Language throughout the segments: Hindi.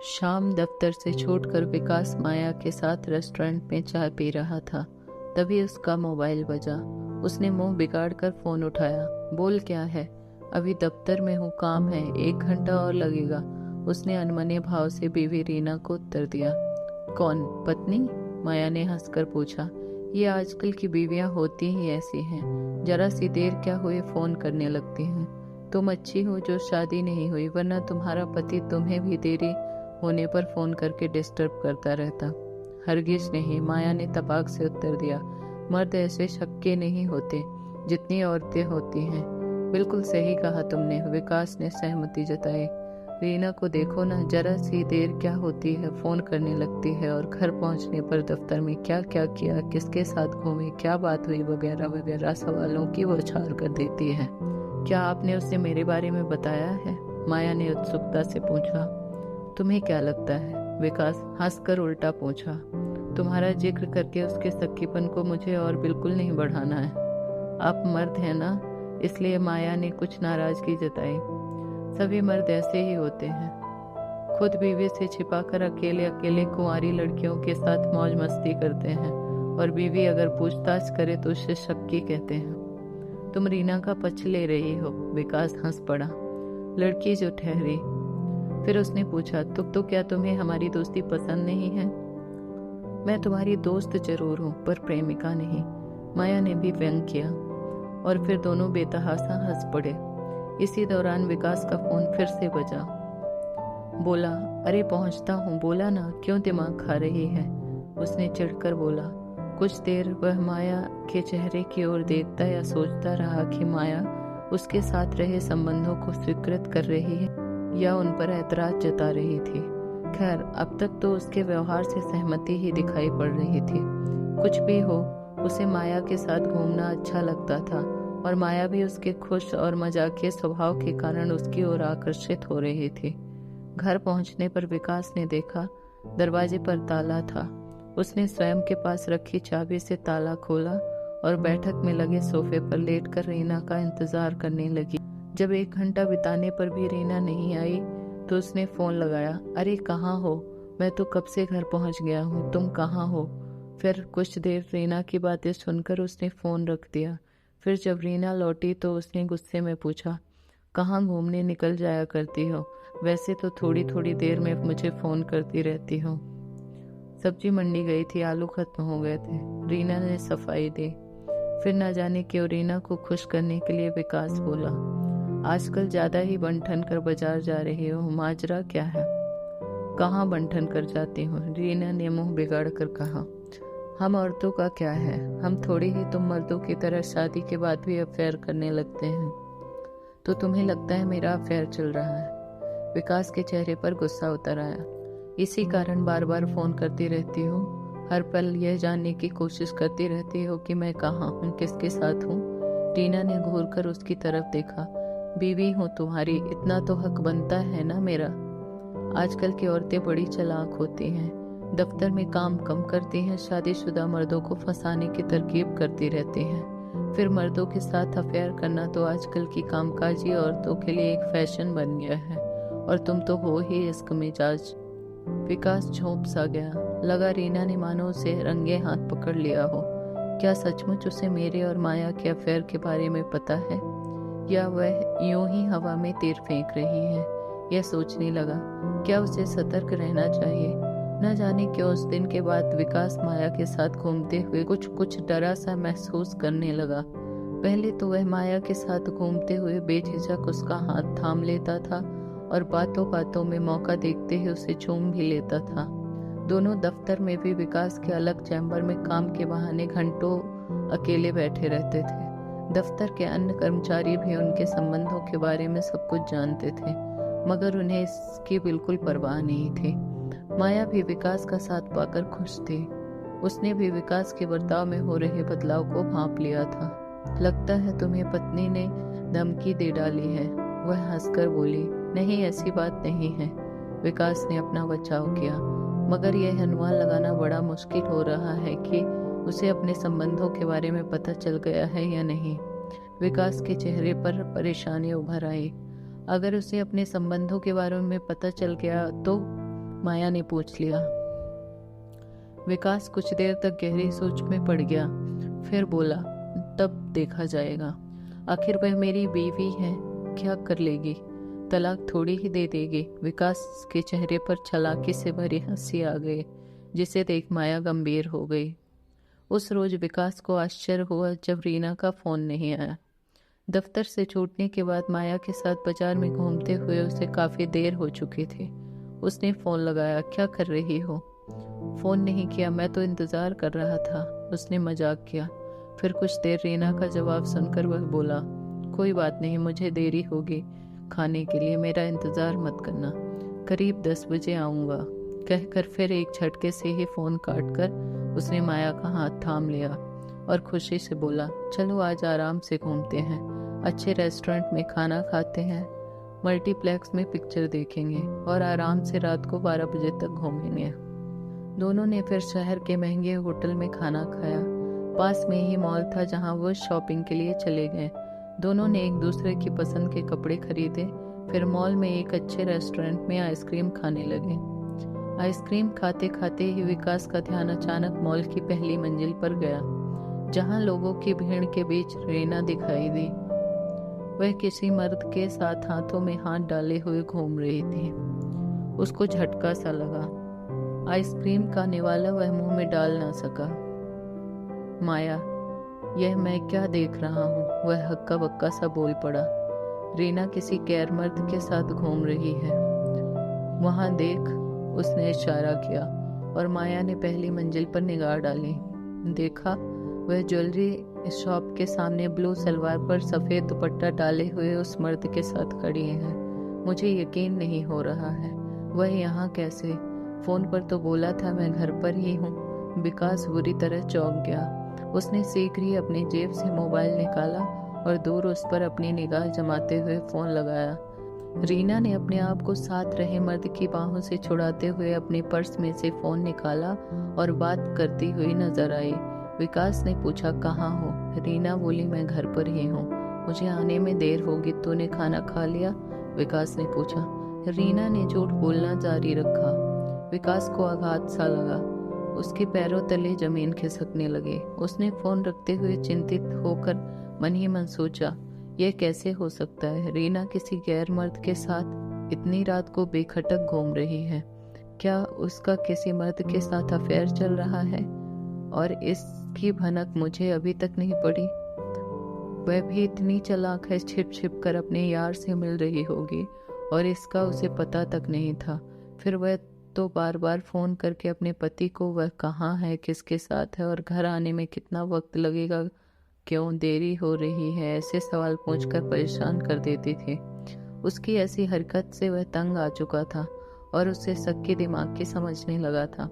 शाम दफ्तर से छूटकर विकास माया के साथ रेस्टोरेंट में चाय पी रहा था। तभी उसका मोबाइल बजा। उसने मुंह बिगाड़ कर फोन उठाया। बोल क्या है? अभी दफ्तर में हूँ, काम है, 1 घंटा और लगेगा। उसने अनमने भाव से बीवी रीना को उत्तर दिया। कौन? पत्नी? माया ने हंसकर पूछा। ये आजकल की बीवियां होती ही ऐसी हैं, जरा सी देर क्या हुए फोन करने लगती हैं। तुम अच्छी हो जो शादी नहीं हुई, वरना तुम्हारा पति तुम्हें भी देरी होने पर फोन करके डिस्टर्ब करता रहता। हरगिज नहीं, माया ने तपाक से उत्तर दिया। मर्द ऐसे शक्के नहीं होते जितनी औरतें होती हैं। बिल्कुल सही कहा तुमने, विकास ने सहमति जताई। रीना को देखो ना, जरा सी देर क्या होती है फोन करने लगती है, और घर पहुंचने पर दफ्तर में क्या क्या किया, किसके साथ घूमे, क्या बात हुई, वगैरह वगैरह सवालों की बौछार कर देती है। क्या आपने उसे मेरे बारे में बताया है? माया ने उत्सुकता से पूछा। तुम्हें क्या लगता है? विकास हंसकर उल्टा पूछा। तुम्हारा जिक्र करके उसके सख्तीपन को मुझे और बिल्कुल नहीं बढ़ाना है। आप मर्द हैं ना, इसलिए माया ने कुछ नाराजगी जताई। सभी मर्द ऐसे ही होते हैं, खुद बीवी से छिपाकर अकेले अकेले कुंवारी लड़कियों के साथ मौज मस्ती करते हैं, और बीवी अगर पूछताछ करे तो उसे शक्की कहते हैं। तुम रीना का पक्ष ले रही हो? विकास हंस पड़ा। लड़की जो ठहरी। फिर उसने पूछा, तो क्या तुम्हें हमारी दोस्ती पसंद नहीं है? मैं तुम्हारी दोस्त जरूर हूँ, पर प्रेमिका नहीं। माया ने भी व्यंग किया, और फिर दोनों बेतहासा हंस पड़े। इसी दौरान विकास का फोन फिर से बजा। बोला, अरे पहुंचता हूँ, बोला ना, क्यों दिमाग खा रही है? उसने चिढ़कर बोला। कुछ देर वह माया के चेहरे की ओर देखता या सोचता रहा कि माया उसके साथ रहे संबंधों को स्वीकृत कर रही है या उन पर ऐतराज जता रही थी। खैर, अब तक तो उसके व्यवहार से सहमति ही दिखाई पड़ रही थी। कुछ भी हो, उसे माया के साथ घूमना अच्छा लगता था, और माया भी उसके खुश और मजाकिया स्वभाव के कारण उसकी ओर आकर्षित हो रही थी। घर पहुंचने पर विकास ने देखा दरवाजे पर ताला था। उसने स्वयं के पास रखी चाबी से ताला खोला और बैठक में लगे सोफे पर लेटकर रीना का इंतजार करने लगी। जब 1 घंटा बिताने पर भी रीना नहीं आई तो उसने फोन लगाया। अरे कहाँ हो? मैं तो कब से घर पहुंच गया हूँ, तुम कहाँ हो? फिर कुछ देर रीना की बातें सुनकर उसने फोन रख दिया। फिर जब रीना लौटी तो उसने गुस्से में पूछा, कहाँ घूमने निकल जाया करती हो? वैसे तो थोड़ी थोड़ी देर में मुझे फोन करती रहती हो। सब्जी मंडी गई थी, आलू खत्म हो गए थे, रीना ने सफाई दी। फिर न जाने क्यों रीना को खुश करने के लिए विकास बोला, आजकल ज्यादा ही बन-ठन कर बाजार जा रही हो, माजरा क्या है? कहाँ बन-ठन कर जाती हूँ? रीना ने मुंह बिगाड़ कर कहा। हम औरतों का क्या है, हम थोड़ी ही तुम मर्दों की तरह शादी के बाद भी अफेयर करने लगते हैं। तो तुम्हें लगता है मेरा अफेयर चल रहा है? विकास के चेहरे पर गुस्सा उतर आया। इसी कारण बार बार फोन करती रहती हो, हर पल यह जानने की कोशिश करती रहती हो कि मैं कहाँ हूँ, किसके साथ हूँ। रीना ने घूर कर उसकी तरफ देखा। बीवी हूँ तुम्हारी, इतना तो हक बनता है ना मेरा। आजकल की औरतें बड़ी चालाक होती हैं, दफ्तर में काम कम करती हैं, शादीशुदा मर्दों को फंसाने की तरकीब करती रहती हैं। फिर मर्दों के साथ अफेयर करना तो आजकल की कामकाजी औरतों के लिए एक फैशन बन गया है, और तुम तो हो ही इसका मिजाज। विकास झोंप सा गया। लगा रीना ने मानो उसे रंगे हाथ पकड़ लिया हो। क्या सचमुच उसे मेरे और माया के अफेयर के बारे में पता है, या वह यूं ही हवा में तीर फेंक रही है? यह सोचने लगा, क्या उसे सतर्क रहना चाहिए? न जाने क्यों उस दिन के बाद विकास माया के साथ घूमते हुए कुछ डरा सा महसूस करने लगा। पहले तो वह माया के साथ घूमते हुए बेझिझक उसका हाथ थाम लेता था, और बातों बातों में मौका देखते ही उसे चूम भी लेता था। दोनों दफ्तर में भी विकास के अलग चैम्बर में काम के बहाने घंटों अकेले बैठे रहते थे। दफ्तर के अन्य कर्मचारी भी उनके संबंधों के बारे में सब कुछ जानते थे, मगर उन्हें इसकी बिल्कुल परवाह नहीं थी। माया भी विकास का साथ पाकर खुश थी। उसने भी विकास के बर्ताव में हो रहे बदलाव को भांप लिया था। लगता है तुम्हें पत्नी ने धमकी दे डाली है, वह हंसकर बोली। नहीं, ऐसी बात नहीं है। विकास ने अपना बचाव किया, मगर यह अनुमान लगाना बड़ा मुश्किल हो रहा है कि उसे अपने संबंधों के बारे में पता चल गया है या नहीं। विकास के चेहरे पर परेशानी उभर आई। अगर उसे अपने संबंधों के बारे में पता चल गया तो माया ने पूछ लिया। विकास कुछ देर तक गहरी सोच में पड़ गया, फिर बोला, तब देखा जाएगा। आखिर वह मेरी बीवी है, क्या कर लेगी, तलाक थोड़ी ही दे देगी। विकास के चेहरे पर चालाकी से भरी हंसी आ गई, जिसे देख माया गंभीर हो गई। उस रोज विकास को आश्चर्य हुआ जब रीना का फोन नहीं आया। दफ्तर से छूटने के बाद माया के साथ बाजार में घूमते हुए उसे काफी देर हो चुकी थी। उसने फोन लगाया, क्या कर रही हो? फोन नहीं किया, मैं तो इंतजार कर रहा था, उसने मजाक किया। फिर कुछ देर रीना का जवाब सुनकर वह बोला, कोई बात नहीं, मुझे देरी होगी खाने के लिए, मेरा इंतजार मत करना, करीब 10 बजे आऊंगा। कहकर फिर एक झटके से ही फोन काटकर उसने माया का हाथ थाम लिया और खुशी से बोला, चलो आज आराम से घूमते हैं, अच्छे रेस्टोरेंट में खाना खाते हैं, मल्टीप्लेक्स में पिक्चर देखेंगे और आराम से रात को 12 बजे तक घूमेंगे। दोनों ने फिर शहर के महंगे होटल में खाना खाया। पास में ही मॉल था जहां वो शॉपिंग के लिए चले गए। दोनों ने एक दूसरे की पसंद के कपड़े खरीदे। फिर मॉल में एक अच्छे रेस्टोरेंट में आइसक्रीम खाने लगे। आइसक्रीम खाते खाते ही विकास का ध्यान अचानक मॉल की पहली मंजिल पर गया, जहां लोगों की भीड़ के बीच रीना दिखाई दी। वह किसी मर्द के साथ हाथों में हाथ डाले हुए घूम रही थी। उसको झटका सा लगा। आइसक्रीम का निवाला वह मुंह में डाल ना सका। माया, यह मैं क्या देख रहा हूँ? वह हक्का बक्का सा बोल पड़ा। रीना किसी गैर मर्द के साथ घूम रही है, वहां देख, उसने इशारा किया और माया ने पहली मंजिल पर निगाह डाली। देखा, वह ज्वेलरी शॉप के सामने ब्लू सलवार पर सफेद दुपट्टा डाले हुए उस मर्द के साथ खड़ी है। मुझे यकीन नहीं हो रहा है, वह यहाँ कैसे? फोन पर तो बोला था मैं घर पर ही हूँ। विकास बुरी तरह चौंक गया। उसने शीघ्र ही अपनी जेब से मोबाइल निकाला और दूर उस पर अपनी निगाह जमाते हुए फोन लगाया। रीना ने अपने आप को साथ रहे मर्द की बाहों से छुड़ाते हुए अपने पर्स में से फोन निकाला और बात करती हुई नजर आई। विकास ने पूछा, कहाँ हो? रीना बोली, मैं घर पर ही हूँ, मुझे आने में देर होगी, तूने खाना खा लिया? विकास ने पूछा। रीना ने झूठ बोलना जारी रखा। विकास को आघात सा लगा। उसके पैरों तले जमीन खिसकने लगे। उसने फोन रखते हुए चिंतित होकर मन ही मन सोचा, यह कैसे हो सकता है? रीना किसी गैर मर्द के साथ इतनी रात को बेखटक घूम रही है। क्या उसका किसी मर्द के साथ अफेयर चल रहा है और इसकी भनक मुझे अभी तक नहीं पड़ी? वह भी इतनी चालाक है, छिप छिप कर अपने यार से मिल रही होगी और इसका उसे पता तक नहीं था। फिर वह तो बार बार फोन करके अपने पति को वह कहाँ है, किसके साथ है और घर आने में कितना वक्त लगेगा, क्यों देरी हो रही है, ऐसे सवाल पूछकर परेशान कर देती थी। उसकी ऐसी हरकत से वह तंग आ चुका था और उसे सक्के दिमाग की समझने लगा था।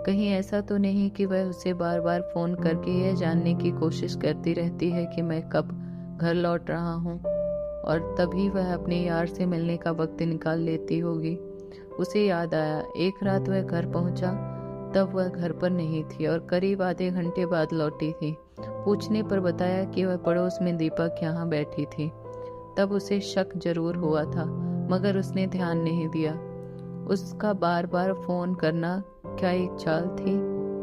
कहीं ऐसा तो नहीं कि वह उसे बार बार फोन करके यह जानने की कोशिश करती रहती है कि मैं कब घर लौट रहा हूँ और तभी वह अपने यार से मिलने का वक्त निकाल लेती होगी। उसे याद आया, एक रात वह घर पहुंचा तब वह घर पर नहीं थी और करीब आधे घंटे बाद लौटी थी। पूछने पर बताया कि वह पड़ोस में दीपक यहाँ बैठी थी। तब उसे शक जरूर हुआ था, मगर उसने ध्यान नहीं दिया। उसका बार बार फोन करना क्या एक चाल थी,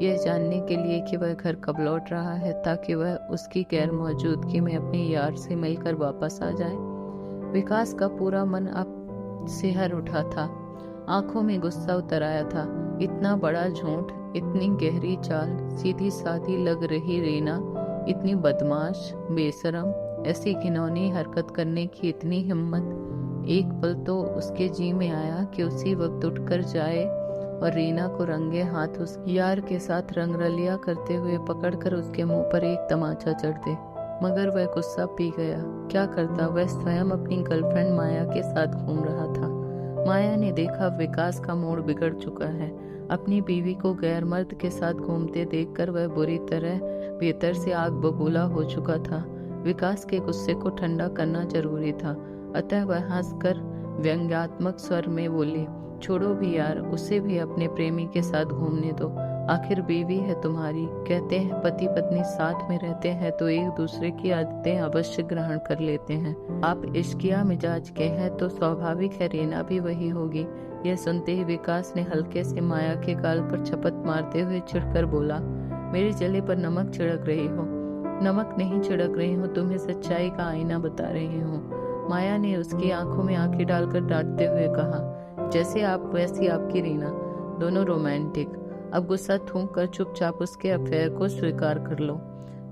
यह जानने के लिए कि वह घर कब लौट रहा है, ताकि वह उसकी गैर मौजूदगी में अपने यार से मिलकर वापस आ जाए। विकास का पूरा मन अब सिहर उठा था, आंखों में गुस्सा उतर आया था। इतना बड़ा झूठ, इतनी गहरी चाल, सीधी साधी लग रही रीना, इतनी बदमाश, बेशरम, ऐसी घिनौनी हरकत करने की इतनी हिम्मत। एक पल तो उसके जी में आया कि उसी वक्त उठकर जाए और रीना को रंगे हाथ उस यार के साथ रंगरलिया करते हुए पकड़कर उसके मुंह पर एक तमाचा चढ़ दे, मगर वह गुस्सा पी गया। क्या करता, वह स्वयं अपनी गर्लफ्रेंड माया के साथ घूम रहा था। माया ने देखा विकास का मूड बिगड़ चुका है। अपनी बीवी को गैर मर्द के साथ घूमते देखकर वह बुरी तरह भीतर से आग बबूला हो चुका था। विकास के गुस्से को ठंडा करना जरूरी था, अतः वह हंसकर व्यंग्यात्मक स्वर में बोली, छोड़ो भी यार, उसे भी अपने प्रेमी के साथ घूमने दो, आखिर बीवी है तुम्हारी। कहते हैं पति पत्नी साथ में रहते हैं तो एक दूसरे की आदतें अवश्य ग्रहण कर लेते हैं। आप इश्किया मिजाज के हैं तो स्वाभाविक है रीना भी वही होगी। यह सुनते ही विकास ने हल्के से माया के गाल पर झपट मारते हुए चिढ़कर बोला, मेरे जले पर नमक छिड़क रही हो। नमक नहीं छिड़क रही हूँ, तुम्हें सच्चाई का आईना बता रही हूँ। माया ने उसकी आंखों में आंखें डालकर डांटते हुए कहा, जैसे आप वैसी आपकी रीना, दोनों रोमांटिक। अब गुस्सा थूक कर चुपचाप उसके अफेयर को स्वीकार कर लो।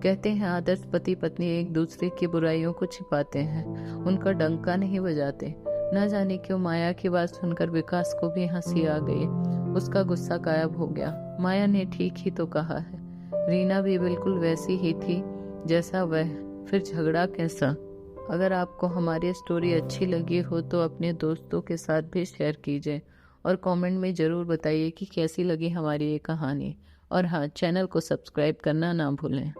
कहते हैं आदर्श पति पत्नी एक दूसरे की बुराइयों को छिपाते हैं, उनका डंका नहीं बजाते। न जाने क्यों माया की बात सुनकर विकास को भी हंसी आ गई। उसका गुस्सा गायब हो गया। माया ने ठीक ही तो कहा है, रीना भी बिल्कुल वैसी ही थी जैसा वह, फिर झगड़ा कैसा। अगर आपको हमारी स्टोरी अच्छी लगी हो तो अपने दोस्तों के साथ भी शेयर कीजिए और कमेंट में ज़रूर बताइए कि कैसी लगी हमारी ये कहानी। और हाँ, चैनल को सब्सक्राइब करना ना भूलें।